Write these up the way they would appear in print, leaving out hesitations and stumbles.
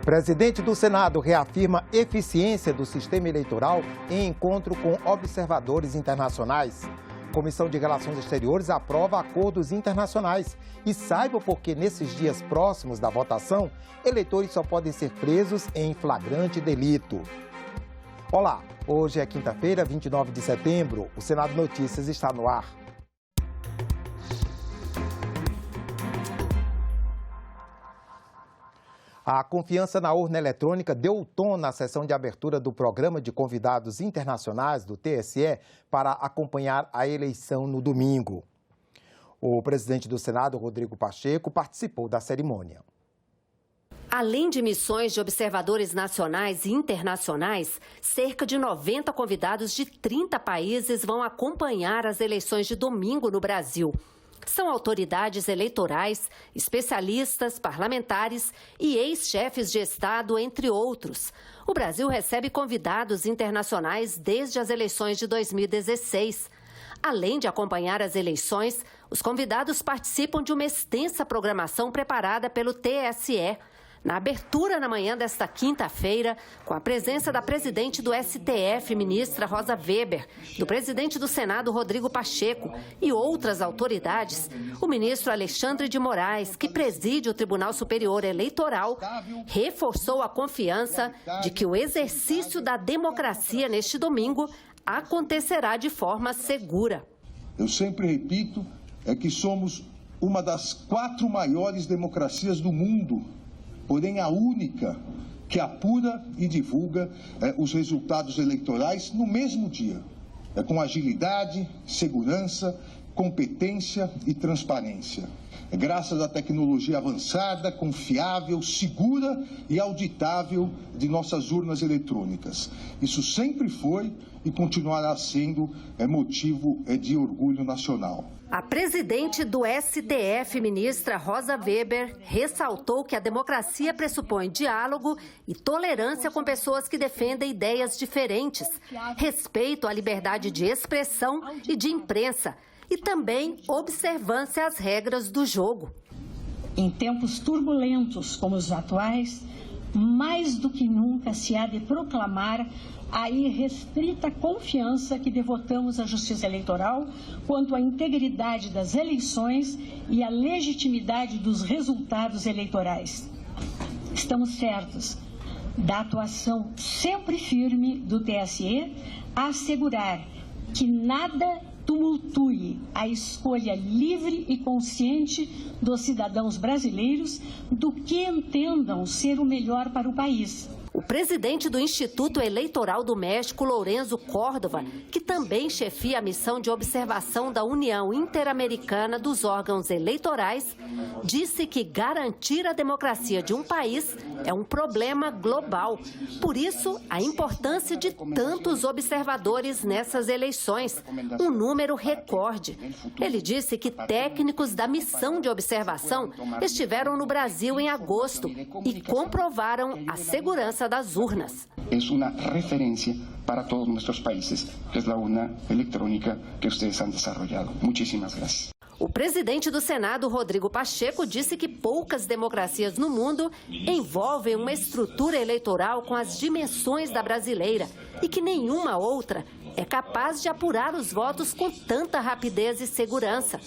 Presidente do Senado reafirma eficiência do sistema eleitoral em encontro com observadores internacionais. Comissão de Relações Exteriores aprova acordos internacionais. E saiba por que nesses dias próximos da votação, eleitores só podem ser presos em flagrante delito. Olá, hoje é quinta-feira, 29 de setembro. O Senado Notícias está no ar. A confiança na urna eletrônica deu o tom na sessão de abertura do Programa de Convidados Internacionais do TSE para acompanhar a eleição no domingo. O presidente do Senado, Rodrigo Pacheco, participou da cerimônia. Além de missões de observadores nacionais e internacionais, cerca de 90 convidados de 30 países vão acompanhar as eleições de domingo no Brasil. São autoridades eleitorais, especialistas, parlamentares e ex-chefes de Estado, entre outros. O Brasil recebe convidados internacionais desde as eleições de 2016. Além de acompanhar as eleições, os convidados participam de uma extensa programação preparada pelo TSE. Na abertura na manhã desta quinta-feira, com a presença da presidente do STF, ministra Rosa Weber, do presidente do Senado, Rodrigo Pacheco, e outras autoridades, o ministro Alexandre de Moraes, que preside o Tribunal Superior Eleitoral, reforçou a confiança de que o exercício da democracia neste domingo acontecerá de forma segura. Eu sempre repito, que somos uma das 4 maiores democracias do mundo, porém a única que apura e divulga os resultados eleitorais no mesmo dia, com agilidade, segurança, competência e transparência. Graças à tecnologia avançada, confiável, segura e auditável de nossas urnas eletrônicas. Isso sempre foi e continuará sendo motivo de orgulho nacional. A presidente do STF, ministra Rosa Weber, ressaltou que a democracia pressupõe diálogo e tolerância com pessoas que defendem ideias diferentes, respeito à liberdade de expressão e de imprensa e também observância às regras do jogo. Em tempos turbulentos como os atuais, mais do que nunca se há de proclamar a irrestrita confiança que devotamos à Justiça Eleitoral quanto à integridade das eleições e à legitimidade dos resultados eleitorais. Estamos certos da atuação sempre firme do TSE a assegurar que nada tumultue a escolha livre e consciente dos cidadãos brasileiros do que entendam ser o melhor para o país. O presidente do Instituto Eleitoral do México, Lourenço Córdova, que também chefia a missão de observação da União Interamericana dos Órgãos Eleitorais, disse que garantir a democracia de um país é um problema global. Por isso, a importância de tantos observadores nessas eleições, um número recorde. Ele disse que técnicos da missão de observação estiveram no Brasil em agosto e comprovaram a segurança das urnas. É uma referência para todos nossos países, que é a urna eletrônica que vocês han desarrollado. Muchísimas gracias. O presidente do Senado, Rodrigo Pacheco, disse que poucas democracias no mundo envolvem uma estrutura eleitoral com as dimensões da brasileira e que nenhuma outra é capaz de apurar os votos com tanta rapidez e segurança.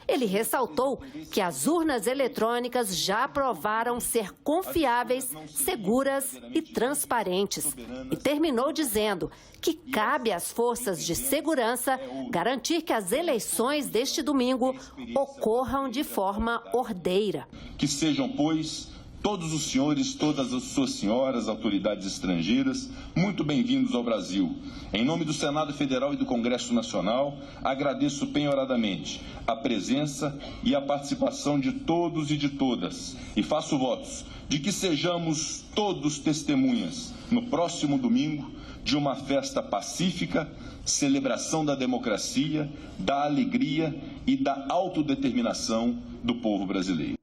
Ele ressaltou que as urnas eletrônicas já provaram ser confiáveis, seguras e transparentes. E terminou dizendo que cabe às forças de segurança garantir que as eleições deste domingo ocorram de forma ordeira. Que sejam, pois, todos os senhores, todas as suas senhoras, autoridades estrangeiras, muito bem-vindos ao Brasil. Em nome do Senado Federal e do Congresso Nacional, agradeço penhoradamente a presença e a participação de todos e de todas e faço votos de que sejamos todos testemunhas, no próximo domingo, de uma festa pacífica, celebração da democracia, da alegria e da autodeterminação do povo brasileiro.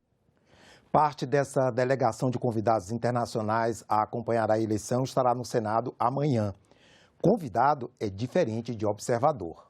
Parte dessa delegação de convidados internacionais a acompanhar a eleição estará no Senado amanhã. Convidado é diferente de observador.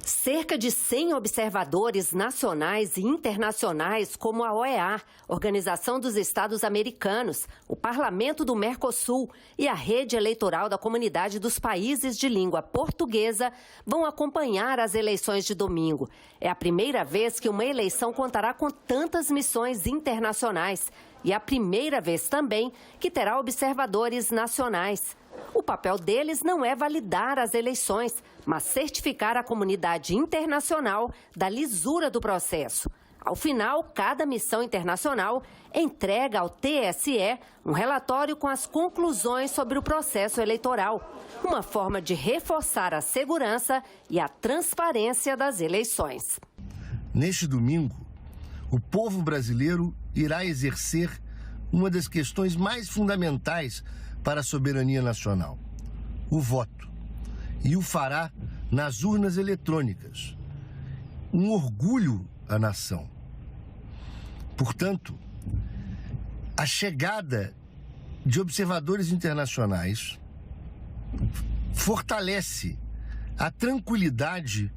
Cerca de 100 observadores nacionais e internacionais, como a OEA, Organização dos Estados Americanos, o Parlamento do Mercosul e a Rede Eleitoral da Comunidade dos Países de Língua Portuguesa, vão acompanhar as eleições de domingo. É a primeira vez que uma eleição contará com tantas missões internacionais e a primeira vez também que terá observadores nacionais. O papel deles não é validar as eleições, mas certificar a comunidade internacional da lisura do processo. Ao final, cada missão internacional entrega ao TSE um relatório com as conclusões sobre o processo eleitoral, uma forma de reforçar a segurança e a transparência das eleições. Neste domingo, o povo brasileiro irá exercer uma das questões mais fundamentais para a soberania nacional, o voto, e o fará nas urnas eletrônicas. Um orgulho à nação. Portanto, a chegada de observadores internacionais fortalece a tranquilidade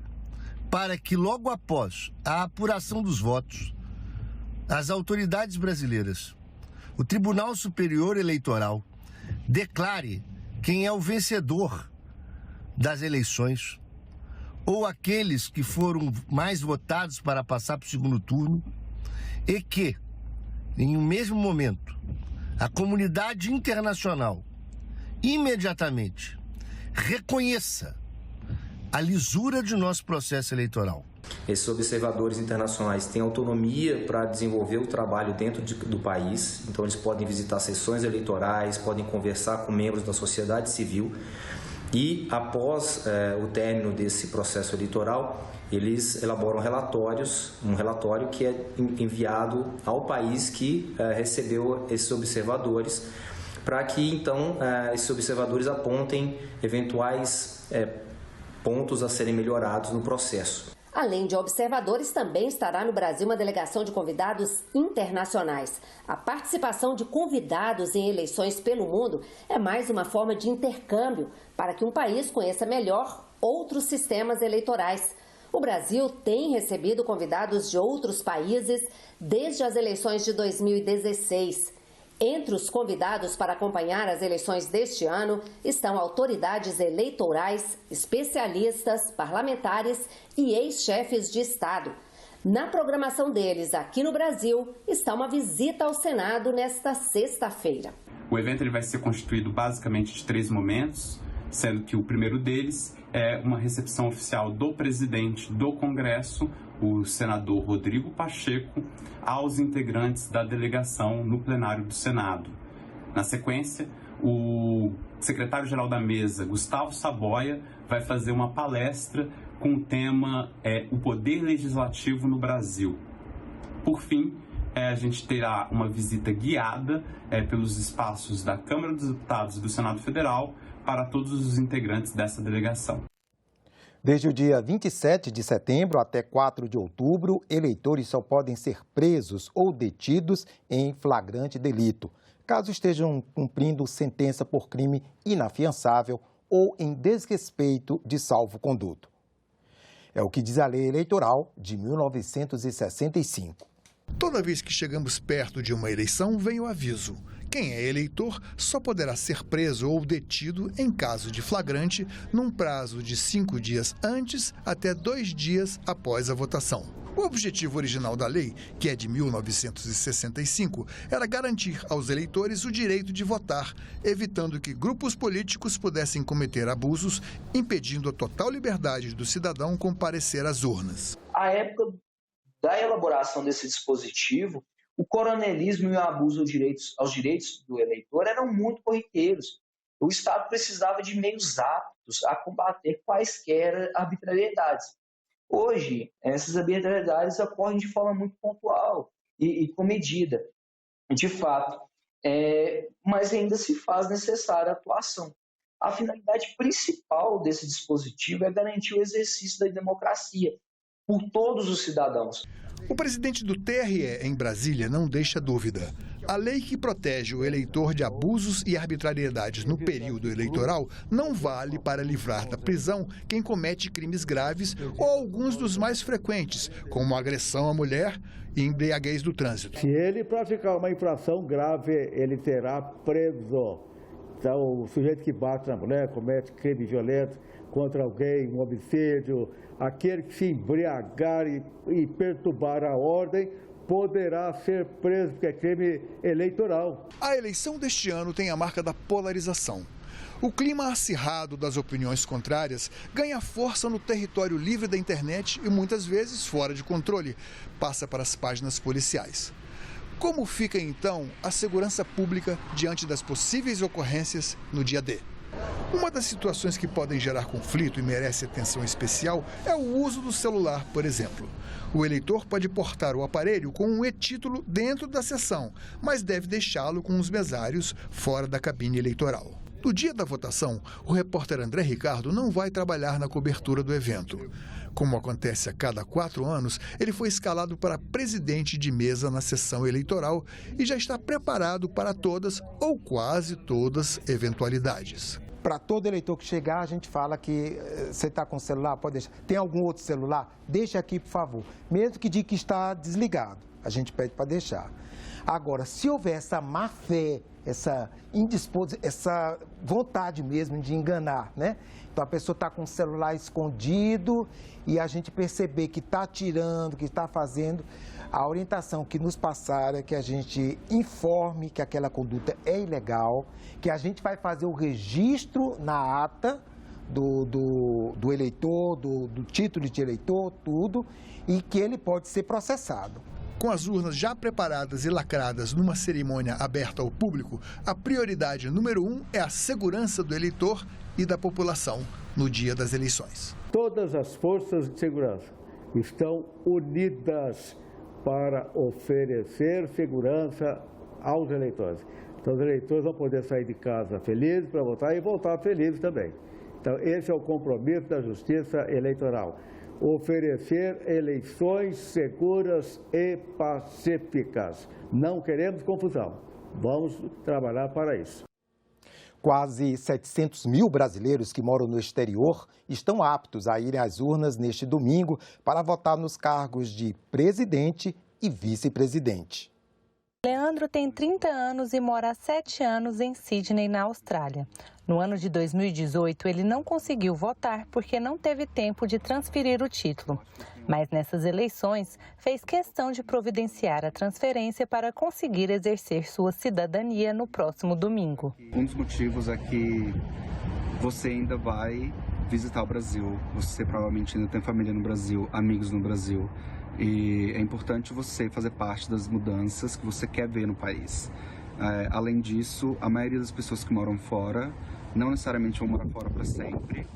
para que, logo após a apuração dos votos, as autoridades brasileiras, o Tribunal Superior Eleitoral, declare quem é o vencedor das eleições ou aqueles que foram mais votados para passar para o segundo turno e que, em um mesmo momento, a comunidade internacional imediatamente reconheça a lisura de nosso processo eleitoral. Esses observadores internacionais têm autonomia para desenvolver o trabalho dentro do país, então eles podem visitar sessões eleitorais, podem conversar com membros da sociedade civil e, após o término desse processo eleitoral, eles elaboram um relatório que é enviado ao país que recebeu esses observadores, para que, então, esses observadores apontem eventuais pontos a serem melhorados no processo. Além de observadores, também estará no Brasil uma delegação de convidados internacionais. A participação de convidados em eleições pelo mundo é mais uma forma de intercâmbio para que um país conheça melhor outros sistemas eleitorais. O Brasil tem recebido convidados de outros países desde as eleições de 2016. Entre os convidados para acompanhar as eleições deste ano estão autoridades eleitorais, especialistas, parlamentares e ex-chefes de Estado. Na programação deles aqui no Brasil está uma visita ao Senado nesta sexta-feira. O evento ele vai ser constituído basicamente de 3 momentos, sendo que o primeiro deles é uma recepção oficial do presidente do Congresso, o senador Rodrigo Pacheco, aos integrantes da delegação no plenário do Senado. Na sequência, o secretário-geral da mesa, Gustavo Saboia, vai fazer uma palestra com o tema O Poder Legislativo no Brasil. Por fim, a gente terá uma visita guiada pelos espaços da Câmara dos Deputados e do Senado Federal para todos os integrantes dessa delegação. Desde o dia 27 de setembro até 4 de outubro, eleitores só podem ser presos ou detidos em flagrante delito, caso estejam cumprindo sentença por crime inafiançável ou em desrespeito de salvo-conduto. É o que diz a lei eleitoral de 1965. Toda vez que chegamos perto de uma eleição, vem o aviso. Quem é eleitor só poderá ser preso ou detido em caso de flagrante num prazo de 5 dias antes até 2 dias após a votação. O objetivo original da lei, que é de 1965, era garantir aos eleitores o direito de votar, evitando que grupos políticos pudessem cometer abusos, impedindo a total liberdade do cidadão comparecer às urnas. À época da elaboração desse dispositivo, o coronelismo e o abuso aos direitos do eleitor eram muito corriqueiros. O Estado precisava de meios aptos a combater quaisquer arbitrariedades. Hoje, essas arbitrariedades ocorrem de forma muito pontual e comedida, de fato, mas ainda se faz necessária a atuação. A finalidade principal desse dispositivo é garantir o exercício da democracia por todos os cidadãos. O presidente do TRE em Brasília não deixa dúvida. A lei que protege o eleitor de abusos e arbitrariedades no período eleitoral não vale para livrar da prisão quem comete crimes graves ou alguns dos mais frequentes, como agressão à mulher e embriaguez do trânsito. Se ele praticar uma infração grave, ele será preso. Então, o sujeito que bate na mulher, comete crime violento contra alguém, um homicídio, aquele que se embriagar e perturbar a ordem, poderá ser preso, porque é crime eleitoral. A eleição deste ano tem a marca da polarização. O clima acirrado das opiniões contrárias ganha força no território livre da internet e muitas vezes fora de controle, passa para as páginas policiais. Como fica então a segurança pública diante das possíveis ocorrências no dia D? Uma das situações que podem gerar conflito e merece atenção especial é o uso do celular, por exemplo. O eleitor pode portar o aparelho com um e-título dentro da sessão, mas deve deixá-lo com os mesários fora da cabine eleitoral. No dia da votação, o repórter André Ricardo não vai trabalhar na cobertura do evento. Como acontece a cada 4 anos, ele foi escalado para presidente de mesa na sessão eleitoral e já está preparado para todas ou quase todas eventualidades. Para todo eleitor que chegar, a gente fala que você está com o celular, pode deixar. Tem algum outro celular? Deixa aqui, por favor. Mesmo que diga que está desligado, a gente pede para deixar. Agora, se houver essa má fé, essa indisposição, essa vontade mesmo de enganar, né? Então a pessoa está com o celular escondido e a gente perceber que está tirando, que está fazendo, a orientação que nos passaram é que a gente informe que aquela conduta é ilegal, que a gente vai fazer o registro na ata do eleitor, do título de eleitor, tudo, e que ele pode ser processado. Com as urnas já preparadas e lacradas numa cerimônia aberta ao público, a prioridade número 1 é a segurança do eleitor e da população no dia das eleições. Todas as forças de segurança estão unidas para oferecer segurança aos eleitores. Então, os eleitores vão poder sair de casa felizes para votar e voltar felizes também. Então, esse é o compromisso da Justiça Eleitoral. Oferecer eleições seguras e pacíficas. Não queremos confusão. Vamos trabalhar para isso. Quase 700 mil brasileiros que moram no exterior estão aptos a irem às urnas neste domingo para votar nos cargos de presidente e vice-presidente. Leandro tem 30 anos e mora há 7 anos em Sydney, na Austrália. No ano de 2018, ele não conseguiu votar porque não teve tempo de transferir o título. Mas nessas eleições, fez questão de providenciar a transferência para conseguir exercer sua cidadania no próximo domingo. Um dos motivos é que você ainda vai visitar o Brasil, você provavelmente ainda tem família no Brasil, amigos no Brasil. E é importante você fazer parte das mudanças que você quer ver no país. Além disso, a maioria das pessoas que moram fora não necessariamente vão morar fora para sempre.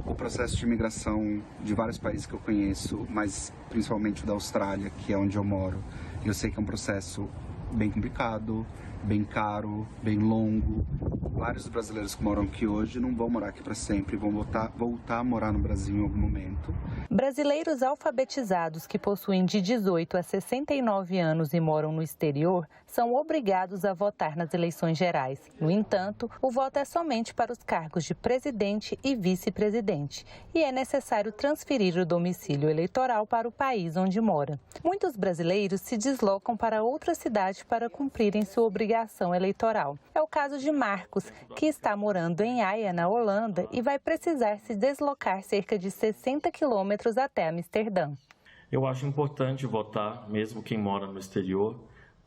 O processo de imigração de vários países que eu conheço, mas principalmente o da Austrália, que é onde eu moro, eu sei que é um processo bem complicado, bem caro, bem longo. Vários brasileiros que moram aqui hoje não vão morar aqui para sempre, vão voltar a morar no Brasil em algum momento. Brasileiros alfabetizados que possuem de 18 a 69 anos e moram no exterior são obrigados a votar nas eleições gerais. No entanto, o voto é somente para os cargos de presidente e vice-presidente e é necessário transferir o domicílio eleitoral para o país onde mora. Muitos brasileiros se deslocam para outra cidade para cumprirem sua obrigação eleitoral. É o caso de Marcos, que está morando em Haia, na Holanda, e vai precisar se deslocar cerca de 60 quilômetros até Amsterdã. Eu acho importante votar, mesmo quem mora no exterior,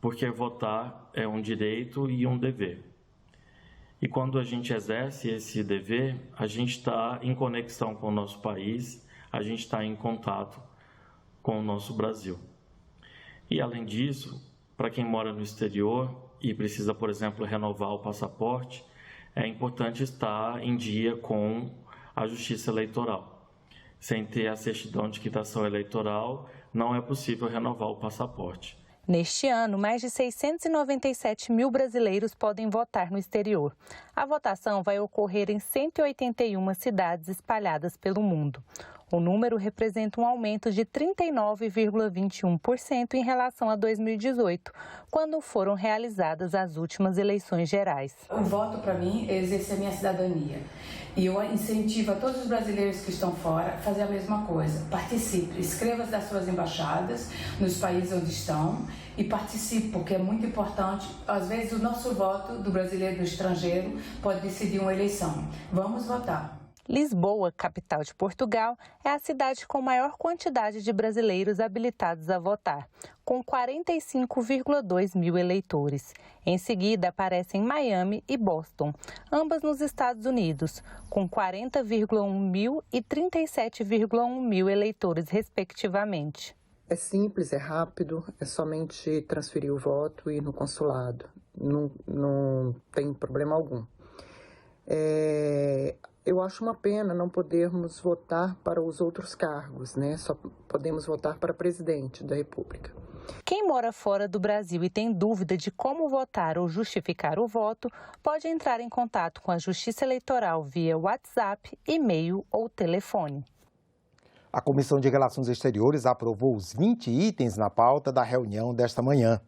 porque votar é um direito e um dever. E quando a gente exerce esse dever, a gente está em conexão com o nosso país, a gente está em contato com o nosso Brasil. E além disso, para quem mora no exterior e precisa, por exemplo, renovar o passaporte, é importante estar em dia com a Justiça Eleitoral. Sem ter a certidão de quitação eleitoral, não é possível renovar o passaporte. Neste ano, mais de 697 mil brasileiros podem votar no exterior. A votação vai ocorrer em 181 cidades espalhadas pelo mundo. O número representa um aumento de 39,21% em relação a 2018, quando foram realizadas as últimas eleições gerais. O voto, para mim, é exercer a minha cidadania. E eu incentivo a todos os brasileiros que estão fora a fazer a mesma coisa. Participe, escreva-se das suas embaixadas nos países onde estão e participe, porque é muito importante. Às vezes, o nosso voto do brasileiro do estrangeiro pode decidir uma eleição. Vamos votar. Lisboa, capital de Portugal, é a cidade com maior quantidade de brasileiros habilitados a votar, com 45,2 mil eleitores. Em seguida, aparecem Miami e Boston, ambas nos Estados Unidos, com 40,1 mil e 37,1 mil eleitores, respectivamente. É simples, é rápido, é somente transferir o voto e ir no consulado. Não tem problema algum. Eu acho uma pena não podermos votar para os outros cargos, né? Só podemos votar para presidente da República. Quem mora fora do Brasil e tem dúvida de como votar ou justificar o voto, pode entrar em contato com a Justiça Eleitoral via WhatsApp, e-mail ou telefone. A Comissão de Relações Exteriores aprovou os 20 itens na pauta da reunião desta manhã.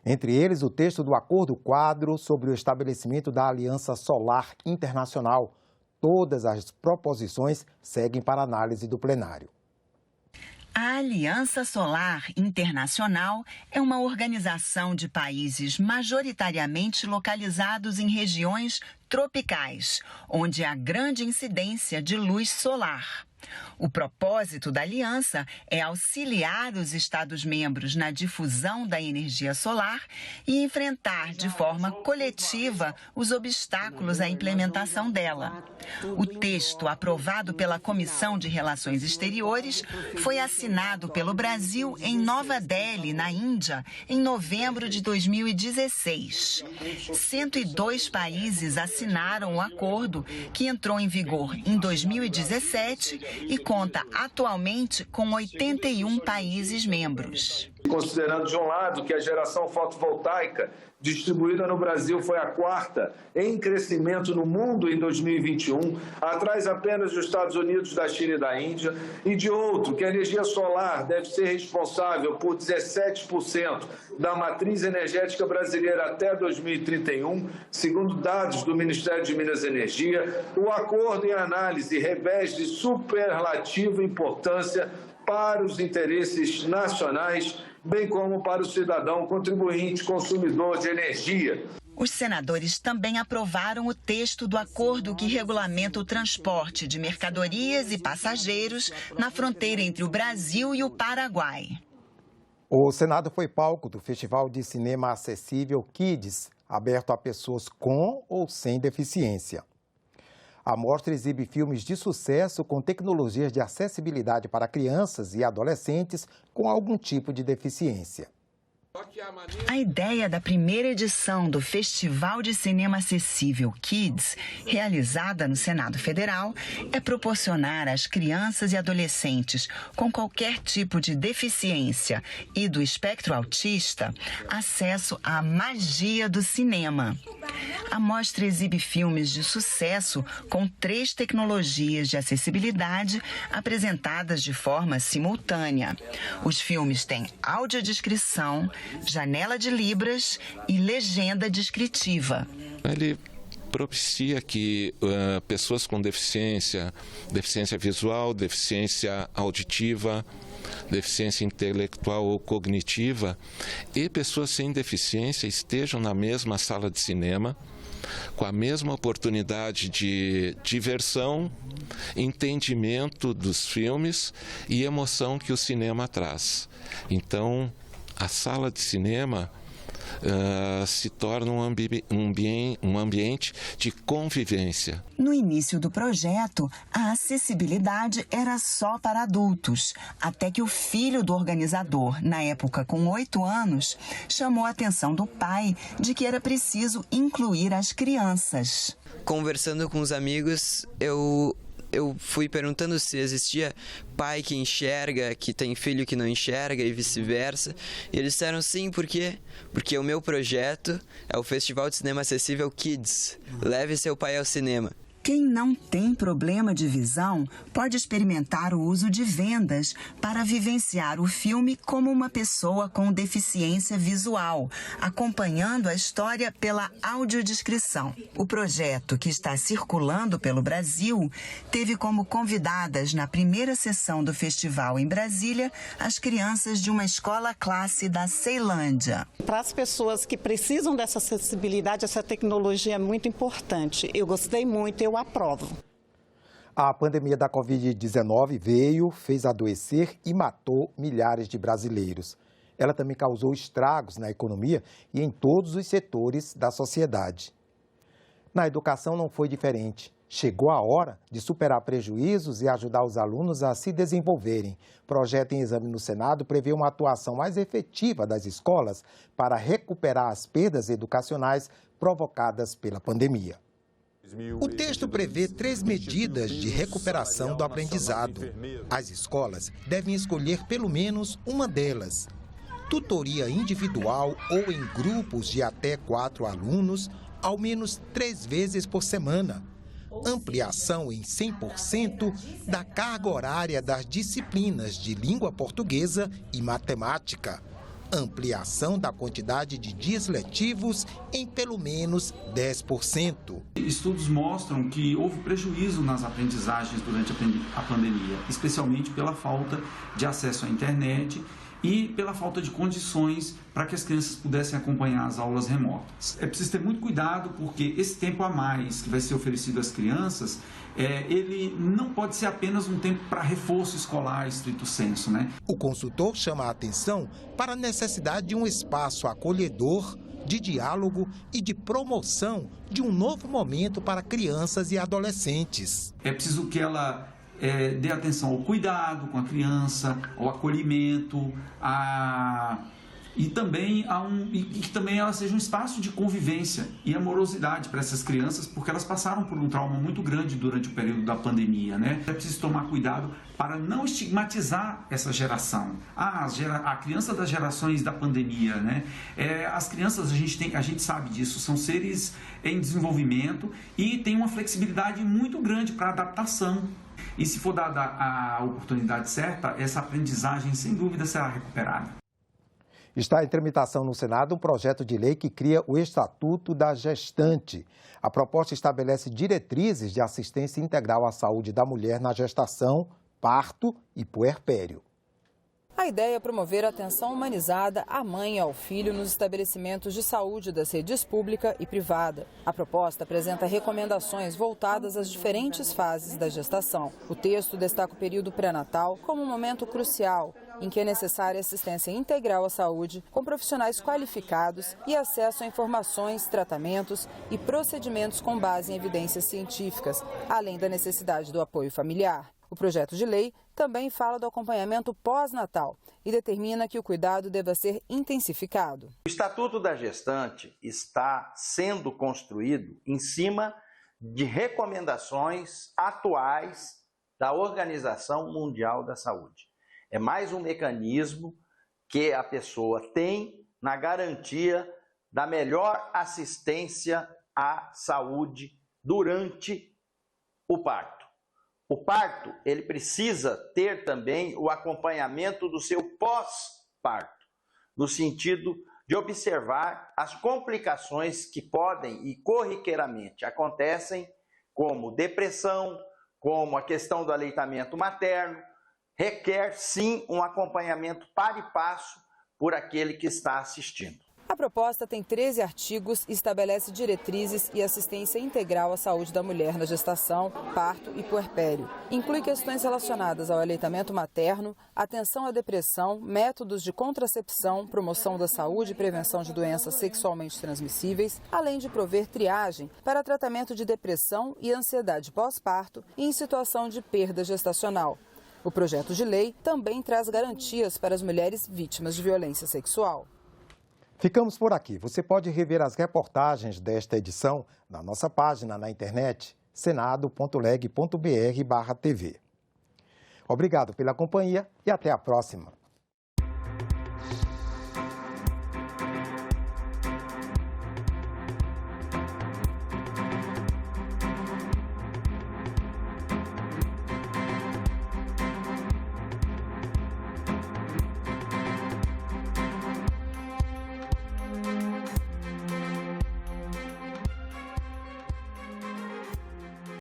Entre eles, o texto do Acordo Quadro sobre o estabelecimento da Aliança Solar Internacional. Todas as proposições seguem para análise do plenário. A Aliança Solar Internacional é uma organização de países majoritariamente localizados em regiões tropicais, onde há grande incidência de luz solar. O propósito da aliança é auxiliar os Estados-membros na difusão da energia solar e enfrentar de forma coletiva os obstáculos à implementação dela. O texto aprovado pela Comissão de Relações Exteriores foi assinado pelo Brasil em Nova Delhi, na Índia, em novembro de 2016. 102 países assinaram o acordo, que entrou em vigor em 2017 e conta atualmente com 81 países membros. Considerando, de um lado, que a geração fotovoltaica distribuída no Brasil foi a quarta em crescimento no mundo em 2021, atrás apenas dos Estados Unidos, da China e da Índia, e de outro, que a energia solar deve ser responsável por 17% da matriz energética brasileira até 2031, segundo dados do Ministério de Minas e Energia, o acordo em análise reveste de superlativa importância para os interesses nacionais, bem como para o cidadão contribuinte consumidor de energia. Os senadores também aprovaram o texto do acordo que regulamenta o transporte de mercadorias e passageiros na fronteira entre o Brasil e o Paraguai. O Senado foi palco do Festival de Cinema Acessível Kids, aberto a pessoas com ou sem deficiência. A mostra exibe filmes de sucesso com tecnologias de acessibilidade para crianças e adolescentes com algum tipo de deficiência. A ideia da primeira edição do Festival de Cinema Acessível Kids, realizada no Senado Federal, é proporcionar às crianças e adolescentes com qualquer tipo de deficiência e do espectro autista acesso à magia do cinema. A mostra exibe filmes de sucesso com 3 tecnologias de acessibilidade apresentadas de forma simultânea. Os filmes têm audiodescrição, janela de libras e legenda descritiva. Ele propicia que pessoas com deficiência visual, deficiência auditiva, deficiência intelectual ou cognitiva e pessoas sem deficiência estejam na mesma sala de cinema, com a mesma oportunidade de diversão, entendimento dos filmes e emoção que o cinema traz. Então, a sala de cinema se torna um ambiente de convivência. No início do projeto, a acessibilidade era só para adultos, até que o filho do organizador, na época com 8 anos, chamou a atenção do pai de que era preciso incluir as crianças. Conversando com os amigos, eu fui perguntando se existia pai que enxerga, que tem filho que não enxerga e vice-versa. E eles disseram sim, por quê? Porque o meu projeto é o Festival de Cinema Acessível Kids. Leve seu pai ao cinema. Quem não tem problema de visão pode experimentar o uso de vendas para vivenciar o filme como uma pessoa com deficiência visual, acompanhando a história pela audiodescrição. O projeto, que está circulando pelo Brasil, teve como convidadas na primeira sessão do festival em Brasília as crianças de uma escola classe da Ceilândia. Para as pessoas que precisam dessa acessibilidade, essa tecnologia é muito importante. Eu gostei muito, eu aprovo. A pandemia da Covid-19 veio, fez adoecer e matou milhares de brasileiros. Ela também causou estragos na economia e em todos os setores da sociedade. Na educação não foi diferente. Chegou a hora de superar prejuízos e ajudar os alunos a se desenvolverem. Projeto em exame no Senado prevê uma atuação mais efetiva das escolas para recuperar as perdas educacionais provocadas pela pandemia. O texto prevê 3 medidas de recuperação do aprendizado. As escolas devem escolher pelo menos uma delas. Tutoria individual ou em grupos de até 4 alunos, ao menos 3 vezes por semana. Ampliação em 100% da carga horária das disciplinas de língua portuguesa e matemática. Ampliação da quantidade de dias letivos em pelo menos 10%. Estudos mostram que houve prejuízo nas aprendizagens durante a pandemia, especialmente pela falta de acesso à internet e pela falta de condições para que as crianças pudessem acompanhar as aulas remotas. É preciso ter muito cuidado porque esse tempo a mais que vai ser oferecido às crianças, ele não pode ser apenas um tempo para reforço escolar, estrito sensu, né? O consultor chama a atenção para a necessidade de um espaço acolhedor, de diálogo e de promoção de um novo momento para crianças e adolescentes. É preciso que ela dê atenção ao cuidado com a criança, ao acolhimento, e também que também ela seja um espaço de convivência e amorosidade para essas crianças, porque elas passaram por um trauma muito grande durante o período da pandemia, né? É preciso tomar cuidado para não estigmatizar essa geração. A criança das gerações da pandemia, né? As crianças, a gente sabe disso, são seres em desenvolvimento e tem uma flexibilidade muito grande para adaptação. E se for dada a oportunidade certa, essa aprendizagem, sem dúvida, será recuperada. Está em tramitação no Senado um projeto de lei que cria o Estatuto da Gestante. A proposta estabelece diretrizes de assistência integral à saúde da mulher na gestação, parto e puerpério. A ideia é promover a atenção humanizada à mãe e ao filho nos estabelecimentos de saúde das redes pública e privada. A proposta apresenta recomendações voltadas às diferentes fases da gestação. O texto destaca o período pré-natal como um momento crucial, em que é necessária assistência integral à saúde, com profissionais qualificados e acesso a informações, tratamentos e procedimentos com base em evidências científicas, além da necessidade do apoio familiar. O projeto de lei também fala do acompanhamento pós-natal e determina que o cuidado deva ser intensificado. O Estatuto da Gestante está sendo construído em cima de recomendações atuais da Organização Mundial da Saúde. É mais um mecanismo que a pessoa tem na garantia da melhor assistência à saúde durante o parto. O parto, ele precisa ter também o acompanhamento do seu pós-parto, no sentido de observar as complicações que podem e corriqueiramente acontecem, como depressão, como a questão do aleitamento materno, requer sim um acompanhamento par e passo por aquele que está assistindo. A proposta tem 13 artigos e estabelece diretrizes e assistência integral à saúde da mulher na gestação, parto e puerpério. Inclui questões relacionadas ao aleitamento materno, atenção à depressão, métodos de contracepção, promoção da saúde e prevenção de doenças sexualmente transmissíveis, além de prover triagem para tratamento de depressão e ansiedade pós-parto e em situação de perda gestacional. O projeto de lei também traz garantias para as mulheres vítimas de violência sexual. Ficamos por aqui. Você pode rever as reportagens desta edição na nossa página na internet, senado.leg.br/tv. Obrigado pela companhia e até a próxima.